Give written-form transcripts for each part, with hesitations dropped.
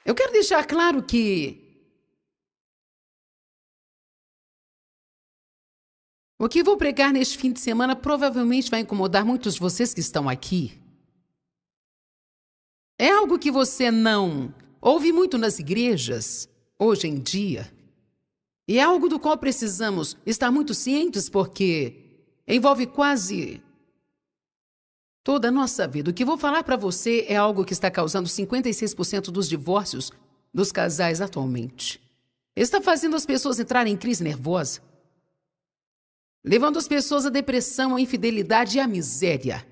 Eu quero deixar claro que o que vou pregar neste fim de semana provavelmente vai incomodar muitos de vocês que estão aqui. É algo que você não ouve muito nas igrejas, hoje em dia. E é algo do qual precisamos estar muito cientes porque envolve quase toda a nossa vida. O que vou falar para você é algo que está causando 56% dos divórcios dos casais atualmente. Está fazendo as pessoas entrarem em crise nervosa, levando as pessoas à depressão, à infidelidade e à miséria.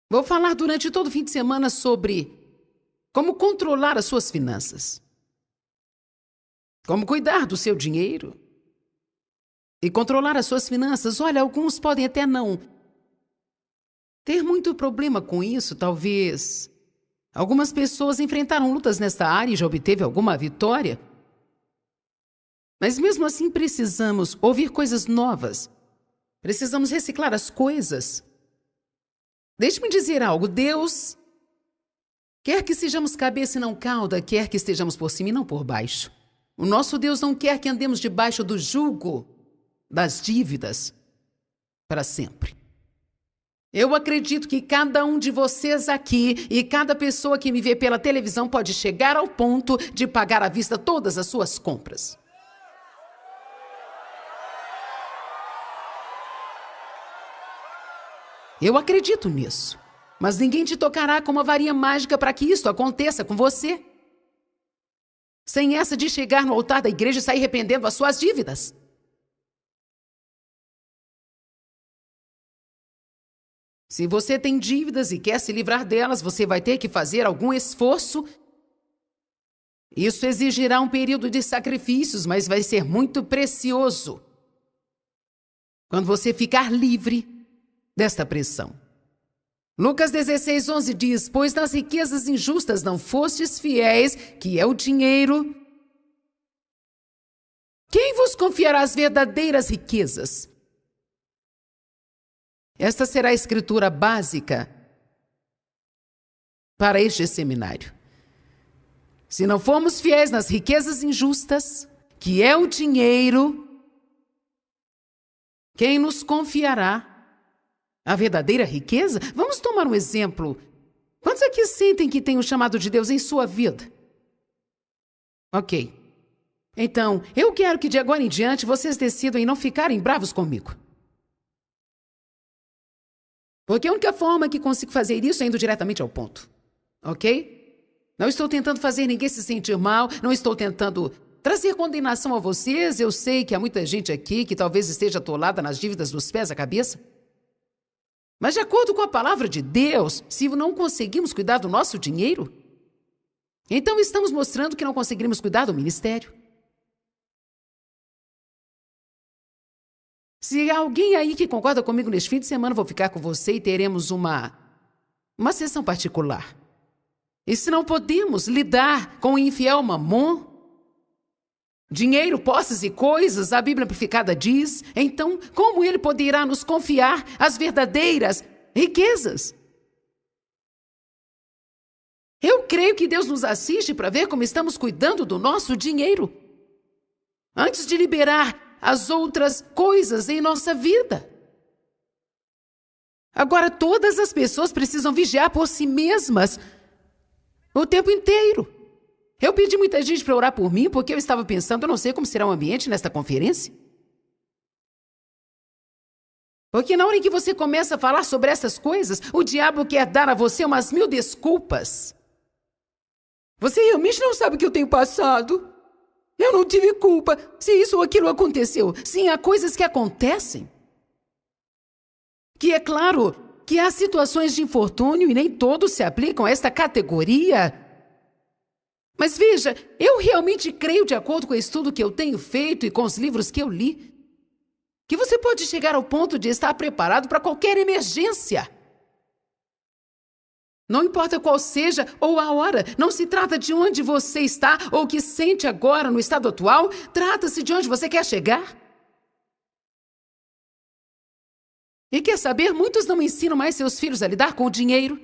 Vou falar durante todo o fim de semana sobre como controlar as suas finanças, como cuidar do seu dinheiro e controlar as suas finanças. Olha, alguns podem até não ter muito problema com isso, talvez. Algumas pessoas enfrentaram lutas nesta área e já obteve alguma vitória. Mas mesmo assim precisamos ouvir coisas novas. Precisamos reciclar as coisas. Deixe-me dizer algo. Deus quer que sejamos cabeça e não cauda, quer que estejamos por cima e não por baixo. O nosso Deus não quer que andemos debaixo do jugo das dívidas para sempre. Eu acredito que cada um de vocês aqui e cada pessoa que me vê pela televisão pode chegar ao ponto de pagar à vista todas as suas compras. Eu acredito nisso, mas ninguém te tocará com uma varinha mágica para que isso aconteça com você. Sem essa de chegar no altar da igreja e sair arrependendo as suas dívidas. Se você tem dívidas e quer se livrar delas, você vai ter que fazer algum esforço. Isso exigirá um período de sacrifícios, mas vai ser muito precioso quando você ficar livre desta pressão. Lucas 16:11 diz: pois nas riquezas injustas não fostes fiéis, que é o dinheiro. Quem vos confiará as verdadeiras riquezas? Esta será a escritura básica para este seminário. Se não formos fiéis nas riquezas injustas, que é o dinheiro, quem nos confiará a verdadeira riqueza? Vamos tomar um exemplo. Quantos aqui sentem que tem o chamado de Deus em sua vida? Ok. Então, eu quero que de agora em diante vocês decidam em não ficarem bravos comigo. Porque a única forma que consigo fazer isso é indo diretamente ao ponto. Ok? Não estou tentando fazer ninguém se sentir mal, não estou tentando trazer condenação a vocês. Eu sei que há muita gente aqui que talvez esteja atolada nas dívidas dos pés à cabeça. Mas de acordo com a palavra de Deus, se não conseguimos cuidar do nosso dinheiro, então estamos mostrando que não conseguiremos cuidar do ministério. Se há alguém aí que concorda comigo neste fim de semana, vou ficar com você e teremos uma sessão particular. E se não podemos lidar com o infiel Mamon, dinheiro, posses e coisas, a Bíblia Amplificada diz, então como ele poderá nos confiar as verdadeiras riquezas? Eu creio que Deus nos assiste para ver como estamos cuidando do nosso dinheiro, antes de liberar as outras coisas em nossa vida. Agora, todas as pessoas precisam vigiar por si mesmas o tempo inteiro. Eu pedi muita gente para orar por mim, porque eu estava pensando, eu não sei como será o ambiente nesta conferência. Porque na hora em que você começa a falar sobre essas coisas, o diabo quer dar a você umas 1000 desculpas. Você realmente não sabe o que eu tenho passado? Eu não tive culpa se isso ou aquilo aconteceu. Sim, há coisas que acontecem. Que é claro que há situações de infortúnio e nem todos se aplicam a esta categoria. Mas veja, eu realmente creio, de acordo com o estudo que eu tenho feito e com os livros que eu li, que você pode chegar ao ponto de estar preparado para qualquer emergência. Não importa qual seja ou a hora, não se trata de onde você está ou o que sente agora no estado atual, trata-se de onde você quer chegar. E quer saber, muitos não ensinam mais seus filhos a lidar com o dinheiro.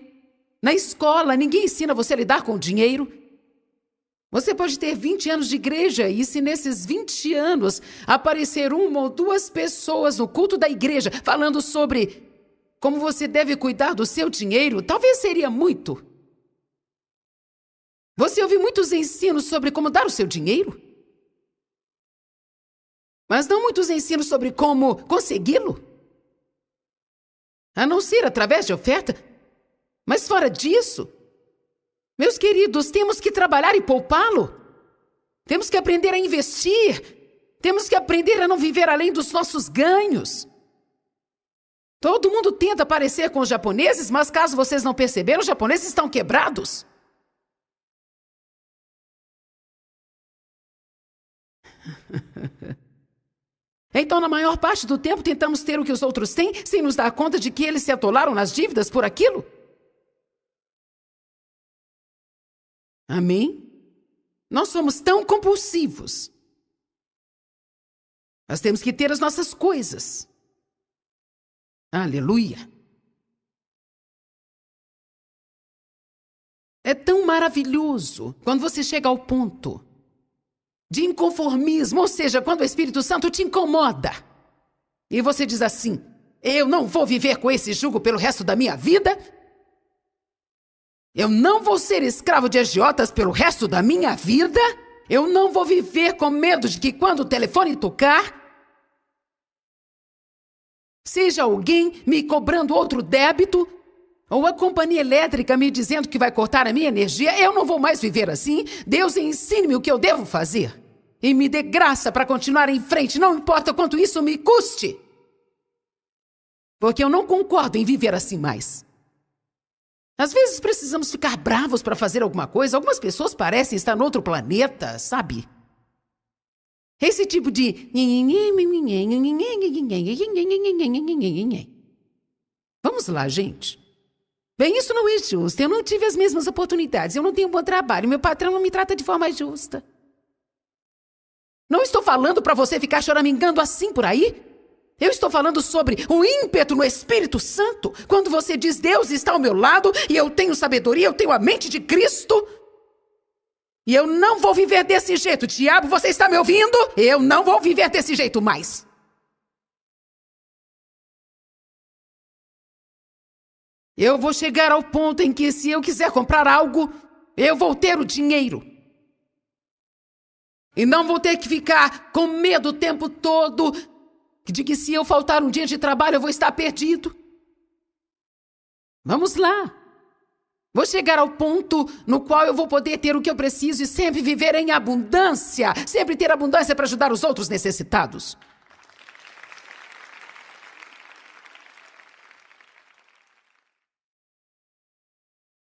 Na escola, ninguém ensina você a lidar com o dinheiro. Você pode ter 20 anos de igreja e se nesses 20 anos aparecer uma ou duas pessoas no culto da igreja falando sobre como você deve cuidar do seu dinheiro, talvez seria muito. Você ouve muitos ensinos sobre como dar o seu dinheiro, mas não muitos ensinos sobre como consegui-lo. A não ser através de oferta. Mas fora disso, meus queridos, temos que trabalhar e poupá-lo. Temos que aprender a investir. Temos que aprender a não viver além dos nossos ganhos. Todo mundo tenta parecer com os japoneses, mas caso vocês não perceberam, os japoneses estão quebrados. Então, na maior parte do tempo, tentamos ter o que os outros têm, sem nos dar conta de que eles se atolaram nas dívidas por aquilo. Amém? Nós somos tão compulsivos. Nós temos que ter as nossas coisas. Aleluia. É tão maravilhoso quando você chega ao ponto de inconformismo, ou seja, quando o Espírito Santo te incomoda. E você diz assim, eu não vou viver com esse jugo pelo resto da minha vida. Eu não vou ser escravo de agiotas pelo resto da minha vida. Eu não vou viver com medo de que quando o telefone tocar, seja alguém me cobrando outro débito, ou a companhia elétrica me dizendo que vai cortar a minha energia. Eu não vou mais viver assim. Deus ensine-me o que eu devo fazer. E me dê graça para continuar em frente, não importa quanto isso me custe. Porque eu não concordo em viver assim mais. Às vezes precisamos ficar bravos para fazer alguma coisa. Algumas pessoas parecem estar em outro planeta, sabe? Esse tipo de... Vamos lá, gente. Bem, isso não é justo. Eu não tive as mesmas oportunidades. Eu não tenho um bom trabalho. Meu patrão não me trata de forma justa. Não estou falando para você ficar choramingando assim por aí. Eu estou falando sobre o ímpeto no Espírito Santo. Quando você diz, Deus está ao meu lado e eu tenho sabedoria, eu tenho a mente de Cristo. E eu não vou viver desse jeito. Diabo, você está me ouvindo? Eu não vou viver desse jeito mais. Eu vou chegar ao ponto em que, se eu quiser comprar algo, eu vou ter o dinheiro. E não vou ter que ficar com medo o tempo todo de que, se eu faltar um dia de trabalho, eu vou estar perdido. Vamos lá. Vou chegar ao ponto no qual eu vou poder ter o que eu preciso e sempre viver em abundância. Sempre ter abundância para ajudar os outros necessitados.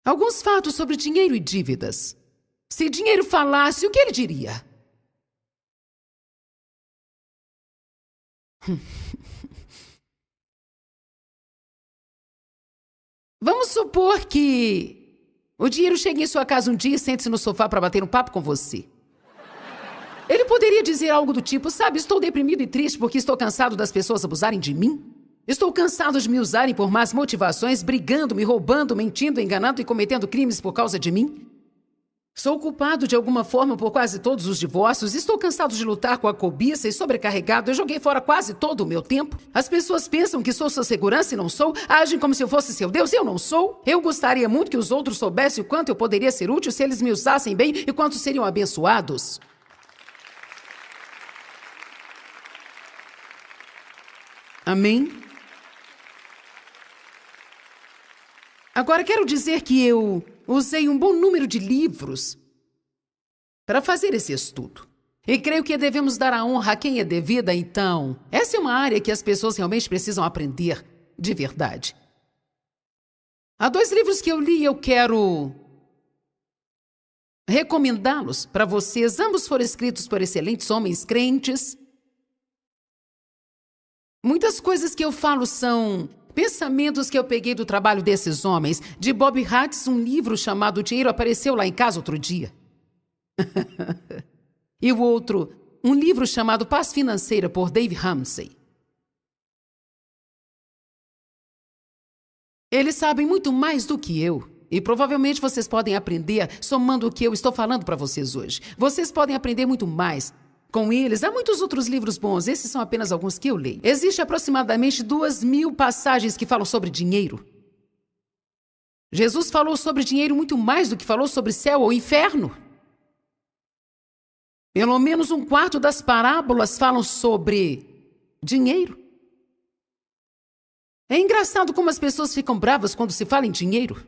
Alguns fatos sobre dinheiro e dívidas. Se dinheiro falasse, o que ele diria? Vamos supor que o dinheiro chegue em sua casa um dia e sente-se no sofá para bater um papo com você. Ele poderia dizer algo do tipo, sabe, estou deprimido e triste porque estou cansado das pessoas abusarem de mim. Estou cansado de me usarem por más motivações, brigando, me roubando, mentindo, enganando e cometendo crimes por causa de mim. Sou culpado de alguma forma por quase todos os divórcios. Estou cansado de lutar com a cobiça e sobrecarregado. Eu joguei fora quase todo o meu tempo. As pessoas pensam que sou sua segurança e não sou. Agem como se eu fosse seu Deus e eu não sou. Eu gostaria muito que os outros soubessem o quanto eu poderia ser útil se eles me usassem bem e quanto seriam abençoados. Amém? Agora, quero dizer que eu usei um bom número de livros para fazer esse estudo. E creio que devemos dar a honra a quem é devida, então. Essa é uma área que as pessoas realmente precisam aprender de verdade. Há 2 livros que eu li e eu quero recomendá-los para vocês. Ambos foram escritos por excelentes homens crentes. Muitas coisas que eu falo são pensamentos que eu peguei do trabalho desses homens. De Bob Hatz, um livro chamado O Dinheiro Apareceu Lá em Casa Outro Dia. E o outro, um livro chamado Paz Financeira, por Dave Ramsey. Eles sabem muito mais do que eu. E provavelmente vocês podem aprender somando o que eu estou falando para vocês hoje. Vocês podem aprender muito mais com eles. Há muitos outros livros bons, esses são apenas alguns que eu leio. Existem aproximadamente 2.000 passagens que falam sobre dinheiro. Jesus falou sobre dinheiro muito mais do que falou sobre céu ou inferno. Pelo menos 1/4 das parábolas falam sobre dinheiro. É engraçado como as pessoas ficam bravas quando se fala em dinheiro.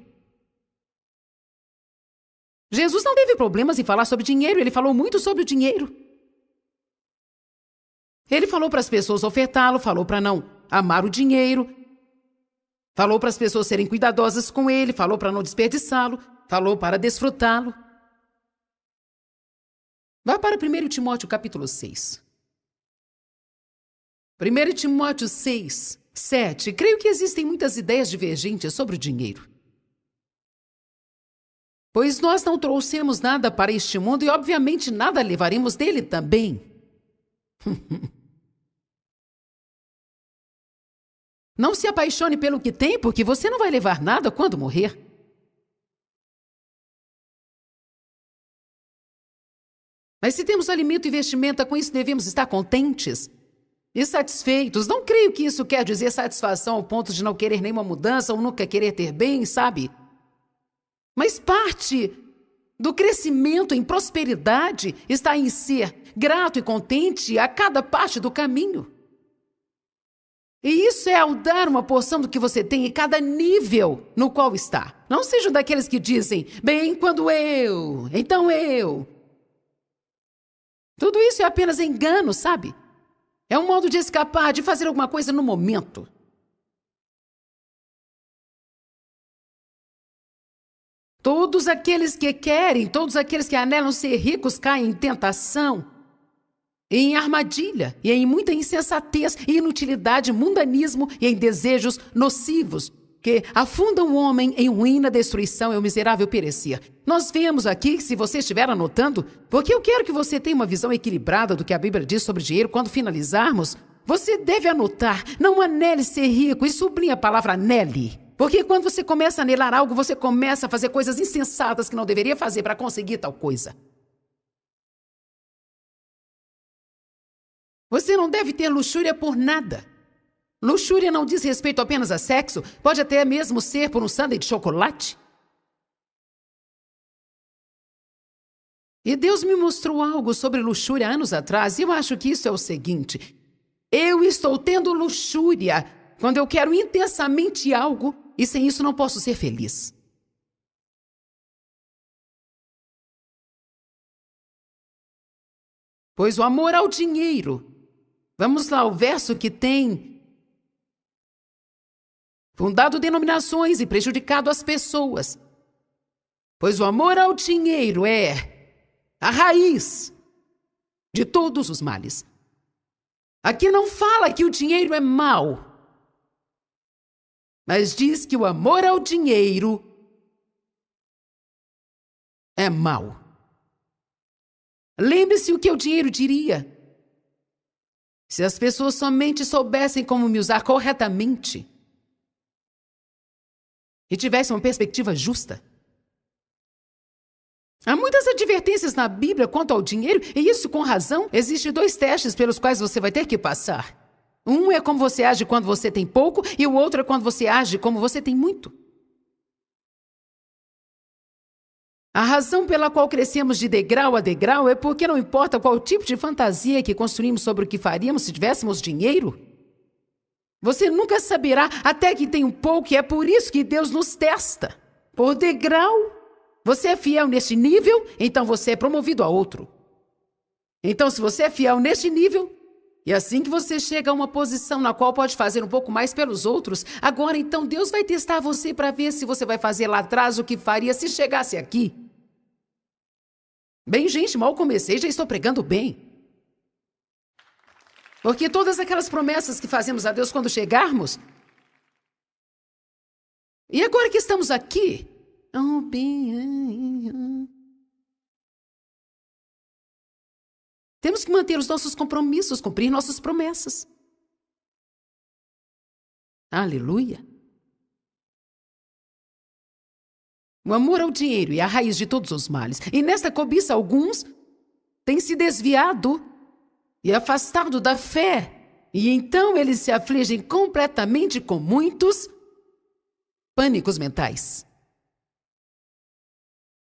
Jesus não teve problemas em falar sobre dinheiro, ele falou muito sobre o dinheiro. Ele falou para as pessoas ofertá-lo, falou para não amar o dinheiro, falou para as pessoas serem cuidadosas com ele, falou para não desperdiçá-lo, falou para desfrutá-lo. Vá para 1 Timóteo capítulo 6. 1 Timóteo 6, 7. Creio que existem muitas ideias divergentes sobre o dinheiro. Pois nós não trouxemos nada para este mundo e, obviamente, nada levaremos dele também. Não se apaixone pelo que tem, porque você não vai levar nada quando morrer. Mas se temos alimento e vestimenta, com isso devemos estar contentes e satisfeitos. Não creio que isso quer dizer satisfação ao ponto de não querer nenhuma mudança ou nunca querer ter bem, sabe? Mas parte do crescimento em prosperidade está em ser grato e contente a cada parte do caminho. E isso é ao dar uma porção do que você tem em cada nível no qual está. Não seja daqueles que dizem, bem, quando então eu. Tudo isso é apenas engano, sabe? É um modo de escapar, de fazer alguma coisa no momento. Todos aqueles que querem, todos aqueles que anelam ser ricos caem em tentação, em armadilha, e em muita insensatez, inutilidade, mundanismo e em desejos nocivos, que afundam o homem em ruína, destruição e o miserável perecer. Nós vemos aqui, se você estiver anotando, porque eu quero que você tenha uma visão equilibrada do que a Bíblia diz sobre dinheiro quando finalizarmos, você deve anotar, não anele ser rico, e sublinhe a palavra anele. Porque quando você começa a anelar algo, você começa a fazer coisas insensatas que não deveria fazer para conseguir tal coisa. Você não deve ter luxúria por nada. Luxúria não diz respeito apenas a sexo, pode até mesmo ser por um sundae de chocolate. E Deus me mostrou algo sobre luxúria anos atrás, e eu acho que isso é o seguinte. Eu estou tendo luxúria quando eu quero intensamente algo, e sem isso não posso ser feliz. Pois o amor ao dinheiro. Vamos lá, o verso que tem fundado denominações e prejudicado as pessoas. Pois o amor ao dinheiro é a raiz de todos os males. Aqui não fala que o dinheiro é mau, mas diz que o amor ao dinheiro é mau. Lembre-se o que o dinheiro diria. Se as pessoas somente soubessem como me usar corretamente e tivessem uma perspectiva justa. Há muitas advertências na Bíblia quanto ao dinheiro, e isso com razão. Existem 2 testes pelos quais você vai ter que passar. Um é como você age quando você tem pouco, e o outro é quando você age como você tem muito. A razão pela qual crescemos de degrau a degrau é porque não importa qual tipo de fantasia que construímos sobre o que faríamos se tivéssemos dinheiro, você nunca saberá até que tem um pouco, e é por isso que Deus nos testa. Por degrau, você é fiel neste nível, então você é promovido a outro. Então, se você é fiel neste nível, e assim que você chega a uma posição na qual pode fazer um pouco mais pelos outros, agora então Deus vai testar você para ver se você vai fazer lá atrás o que faria se chegasse aqui. Bem, gente, mal comecei, já estou pregando bem. Porque todas aquelas promessas que fazemos a Deus quando chegarmos, e agora que estamos aqui, temos que manter os nossos compromissos, cumprir nossas promessas. Aleluia. O amor ao dinheiro é a raiz de todos os males. E nesta cobiça, alguns têm se desviado e afastado da fé. E então eles se afligem completamente com muitos pânicos mentais.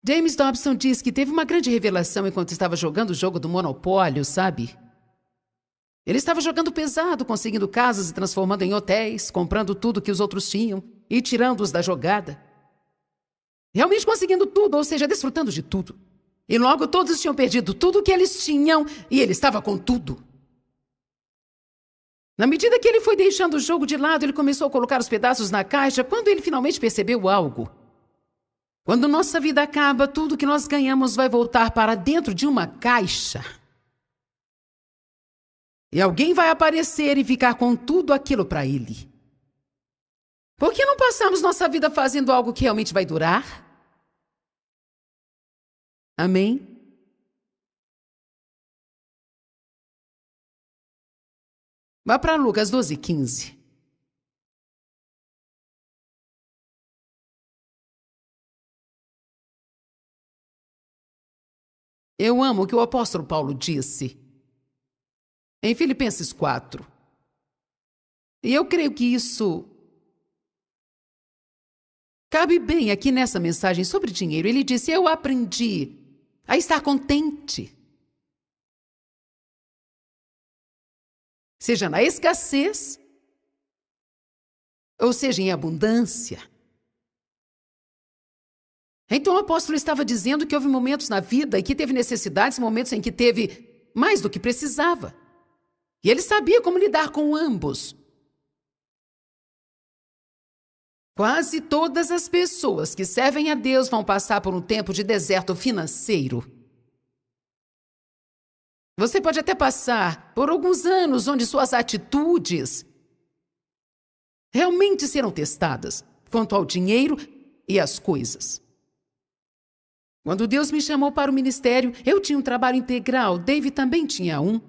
James Dobson diz que teve uma grande revelação enquanto estava jogando o jogo do Monopólio, sabe? Ele estava jogando pesado, conseguindo casas e transformando em hotéis, comprando tudo que os outros tinham e tirando-os da jogada. Realmente conseguindo tudo, ou seja, desfrutando de tudo. E logo todos tinham perdido tudo que eles tinham e ele estava com tudo. Na medida que ele foi deixando o jogo de lado, ele começou a colocar os pedaços na caixa quando ele finalmente percebeu algo. Quando nossa vida acaba, tudo que nós ganhamos vai voltar para dentro de uma caixa. E alguém vai aparecer e ficar com tudo aquilo para ele. Por que não passamos nossa vida fazendo algo que realmente vai durar? Amém? Vá para Lucas 12:15. Eu amo o que o apóstolo Paulo disse em Filipenses 4. E eu creio que isso cabe bem aqui nessa mensagem sobre dinheiro. Ele disse: eu aprendi a estar contente. Seja na escassez, ou seja em abundância. Então o apóstolo estava dizendo que houve momentos na vida em que teve necessidades, momentos em que teve mais do que precisava. E ele sabia como lidar com ambos. Quase todas as pessoas que servem a Deus vão passar por um tempo de deserto financeiro. Você pode até passar por alguns anos onde suas atitudes realmente serão testadas quanto ao dinheiro e às coisas. Quando Deus me chamou para o ministério, eu tinha um trabalho integral, David também tinha um.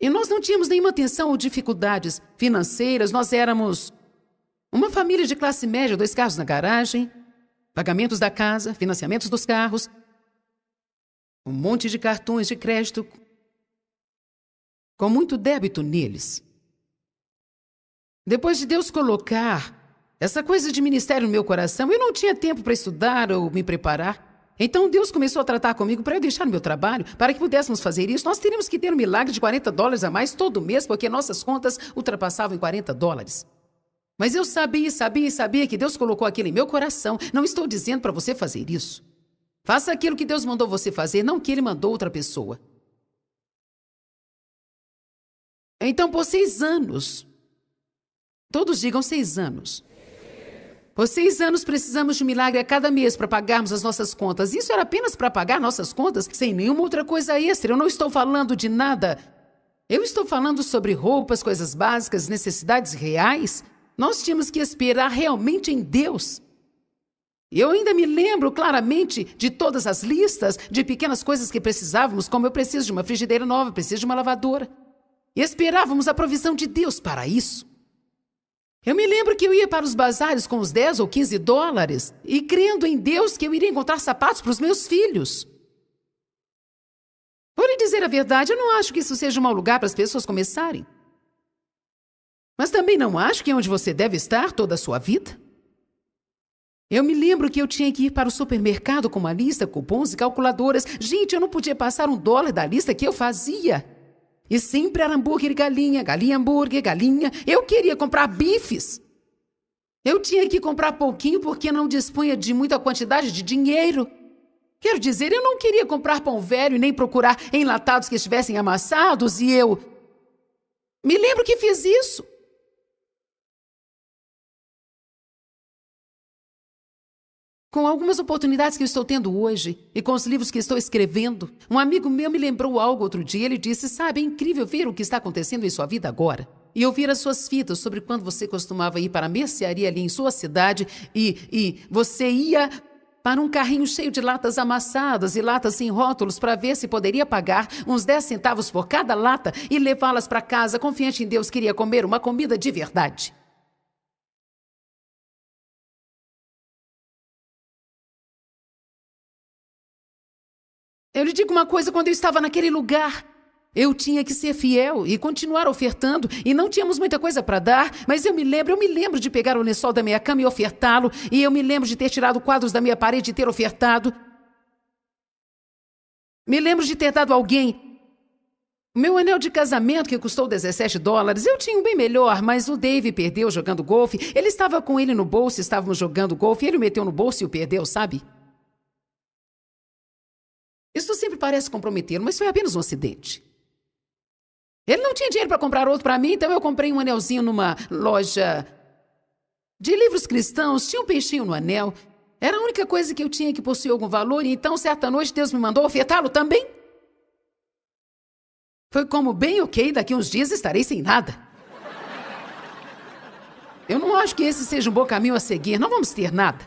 E nós não tínhamos nenhuma tensão ou dificuldades financeiras, nós éramos uma família de classe média, 2 carros na garagem, pagamentos da casa, financiamentos dos carros, um monte de cartões de crédito, com muito débito neles. Depois de Deus colocar essa coisa de ministério no meu coração, eu não tinha tempo para estudar ou me preparar. Então Deus começou a tratar comigo para eu deixar o meu trabalho, para que pudéssemos fazer isso. Nós teríamos que ter um milagre de $40 a mais todo mês, porque nossas contas ultrapassavam em $40. Mas eu sabia que Deus colocou aquilo em meu coração. Não estou dizendo para você fazer isso. Faça aquilo que Deus mandou você fazer, não que Ele mandou outra pessoa. Então, por 6 anos, todos digam 6 anos. Por 6 anos precisamos de um milagre a cada mês para pagarmos as nossas contas. Isso era apenas para pagar nossas contas, sem nenhuma outra coisa extra. Eu não estou falando de nada. Eu estou falando sobre roupas, coisas básicas, necessidades reais. Nós tínhamos que esperar realmente em Deus. Eu ainda me lembro claramente de todas as listas de pequenas coisas que precisávamos, como eu preciso de uma frigideira nova, preciso de uma lavadora. E esperávamos a provisão de Deus para isso. Eu me lembro que eu ia para os bazares com os $10 ou $15 e crendo em Deus que eu iria encontrar sapatos para os meus filhos. Por lhe dizer a verdade, eu não acho que isso seja um mau lugar para as pessoas começarem. Mas também não acho que é onde você deve estar toda a sua vida. Eu me lembro que eu tinha que ir para o supermercado com uma lista, cupons e calculadoras. Gente, eu não podia passar $1 da lista que eu fazia. E sempre era hambúrguer e galinha, galinha, hambúrguer, galinha. Eu queria comprar bifes. Eu tinha que comprar pouquinho porque não dispunha de muita quantidade de dinheiro. Quero dizer, eu não queria comprar pão velho e nem procurar enlatados que estivessem amassados e eu me lembro que fiz isso. Com algumas oportunidades que eu estou tendo hoje e com os livros que estou escrevendo, um amigo meu me lembrou algo outro dia. Ele disse, sabe, é incrível ver o que está acontecendo em sua vida agora. E ouvir as suas fitas sobre quando você costumava ir para a mercearia ali em sua cidade e você ia para um carrinho cheio de latas amassadas e latas sem rótulos para ver se poderia pagar uns 10 centavos por cada lata e levá-las para casa, confiante em Deus, queria comer uma comida de verdade. Eu lhe digo uma coisa, quando eu estava naquele lugar, eu tinha que ser fiel e continuar ofertando, e não tínhamos muita coisa para dar, mas eu me lembro de pegar o lençol da minha cama e ofertá-lo, e eu me lembro de ter tirado quadros da minha parede e ter ofertado. Me lembro de ter dado a alguém o meu anel de casamento, que custou $17. Eu tinha um bem melhor, mas o Dave perdeu jogando golfe. Ele estava com ele no bolso, estávamos jogando golfe, ele o meteu no bolso e o perdeu, sabe? Isso sempre parece comprometer, mas foi apenas um acidente. Ele não tinha dinheiro para comprar outro para mim, então eu comprei um anelzinho numa loja de livros cristãos. Tinha um peixinho no anel. Era a única coisa que eu tinha que possuía algum valor, e então, certa noite, Deus me mandou ofertá-lo também. Foi como, bem ok, daqui uns dias estarei sem nada. Eu não acho que esse seja um bom caminho a seguir, não vamos ter nada.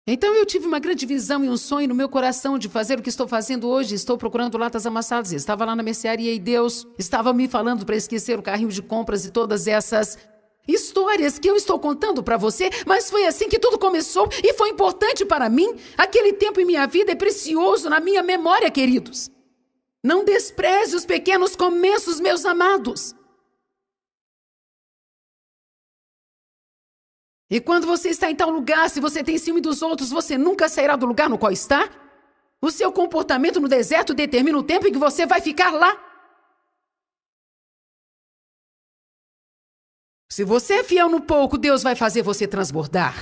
Então eu tive uma grande visão e um sonho no meu coração de fazer o que estou fazendo hoje. Estou procurando latas amassadas. Eu estava lá na mercearia e Deus estava me falando para esquecer o carrinho de compras e todas essas histórias que eu estou contando para você. Mas foi assim que tudo começou e foi importante para mim. Aquele tempo em minha vida é precioso na minha memória, queridos. Não despreze os pequenos começos, meus amados. E quando você está em tal lugar, se você tem ciúme dos outros, você nunca sairá do lugar no qual está? O seu comportamento no deserto determina o tempo em que você vai ficar lá. Se você é fiel no pouco, Deus vai fazer você transbordar.